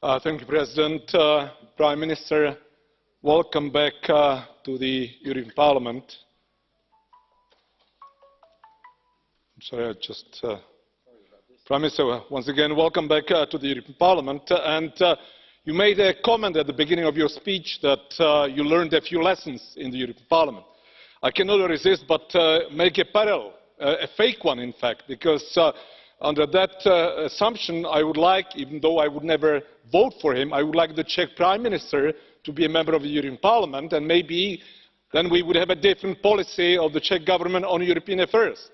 Thank you, President. Prime Minister, welcome back to the European Parliament. I'm sorry, Prime Minister, once again, welcome back to the European Parliament. And you made a comment at the beginning of your speech that you learned a few lessons in the European Parliament. I cannot resist but make a parallel, a fake one, in fact, because under that assumption, I would like, even though I would never vote for him, I would like the Czech Prime Minister to be a member of the European Parliament, and maybe then we would have a different policy of the Czech government on European affairs.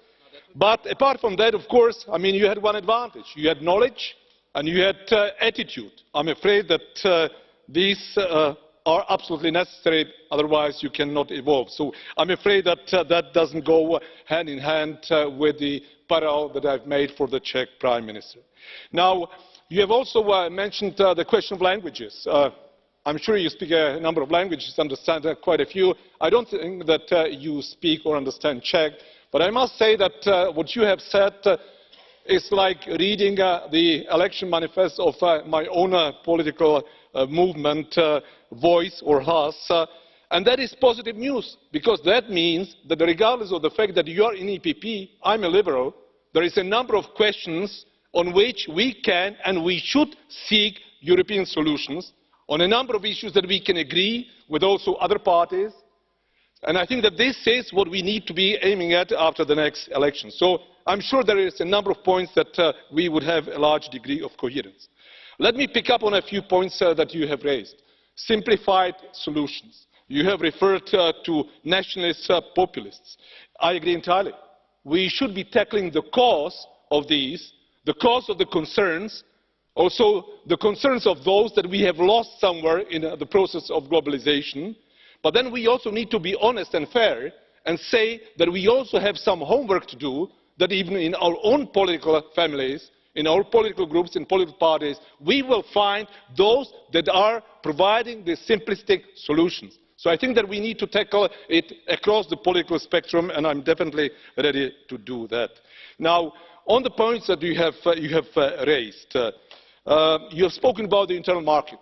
But apart from that, of course, I mean, you had one advantage. You had knowledge and you had attitude. I'm afraid that these are absolutely necessary, otherwise you cannot evolve. So I'm afraid that that doesn't go hand in hand with the parallel that I've made for the Czech Prime Minister. Now, you have also mentioned the question of languages. I'm sure you speak a number of languages, understand quite a few. I don't think that you speak or understand Czech, but I must say that what you have said is like reading the election manifesto of my own political movement, Voice or HAS, and that is positive news, because that means that regardless of the fact that you are in EPP, I'm a liberal, there is a number of questions on which we can and we should seek European solutions, on a number of issues that we can agree with also other parties, and I think that this is what we need to be aiming at after the next election. So I'm sure there is a number of points that we would have a large degree of coherence. Let me pick up on a few points that you have raised. Simplified solutions. You have referred to nationalist populists. I agree entirely. We should be tackling the cause of these, the cause of the concerns, also the concerns of those that we have lost somewhere in the process of globalization. But then we also need to be honest and fair and say that we also have some homework to do, that even in our own political families, in our political groups and political parties, we will find those that are providing the simplistic solutions. So I think that we need to tackle it across the political spectrum, and I'm definitely ready to do that. Now, on the points that you have raised, you have spoken about the internal market.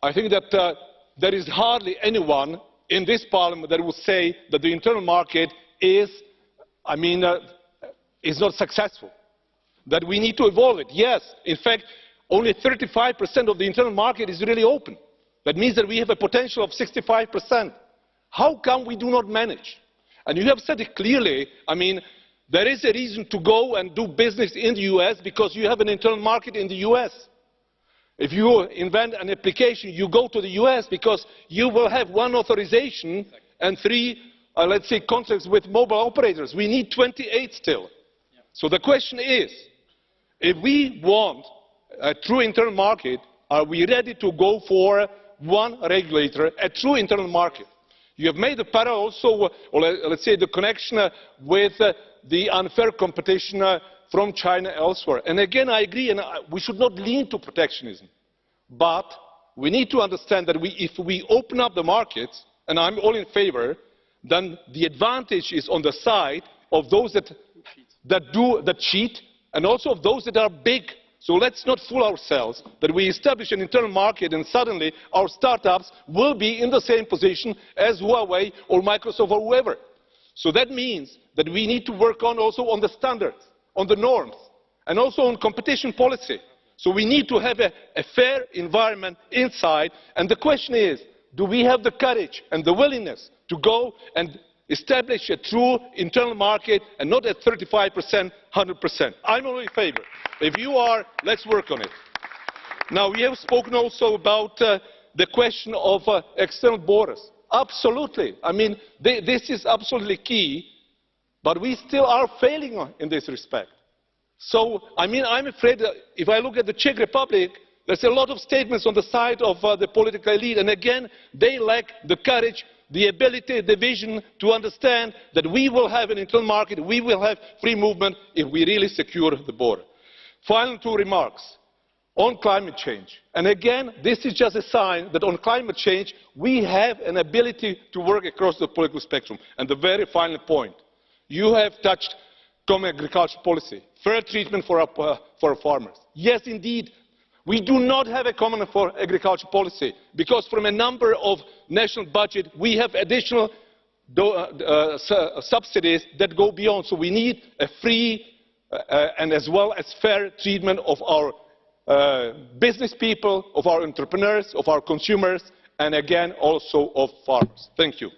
I think that there is hardly anyone in this Parliament that would say that the internal market is not successful, that we need to evolve it. Yes, in fact, only 35% of the internal market is really open. That means that we have a potential of 65%. How come we do not manage? And you have said it clearly, I mean, there is a reason to go and do business in the US because you have an internal market in the US. If you invent an application, you go to the US because you will have one authorization and three, let's say, contracts with mobile operators. We need 28 still. So the question is, if we want a true internal market, are we ready to go for one regulator, a true internal market? You have made the parallel also, or let's say the connection with the unfair competition from China elsewhere. And again, I agree, and we should not lean to protectionism. But we need to understand that if we open up the markets, and I'm all in favor, then the advantage is on the side of those that cheat, and also of those that are big. So let's not fool ourselves that we establish an internal market and suddenly our startups will be in the same position as Huawei or Microsoft or whoever. So that means that we need to work also on the standards, on the norms, and also on competition policy. So we need to have a fair environment inside, and the question is, do we have the courage and the willingness to go and establish a true internal market and not at 35%, 100%. I'm all in favor. If you are, let's work on it. Now, we have spoken also about the question of external borders. Absolutely. I mean, this is absolutely key, but we still are failing in this respect. So, I mean, I'm afraid that if I look at the Czech Republic, there's a lot of statements on the side of the political elite, and again, they lack the courage, the ability, the vision to understand that we will have an internal market, we will have free movement if we really secure the border. Final two remarks on climate change. And again, this is just a sign that on climate change, we have an ability to work across the political spectrum. And the very final point, you have touched common agricultural policy, fair treatment for our farmers. Yes, indeed, We do not have a common agriculture policy because from a number of national budgets we have additional subsidies that go beyond. So we need a free and as well as fair treatment of our business people, of our entrepreneurs, of our consumers, and again also of farmers. Thank you.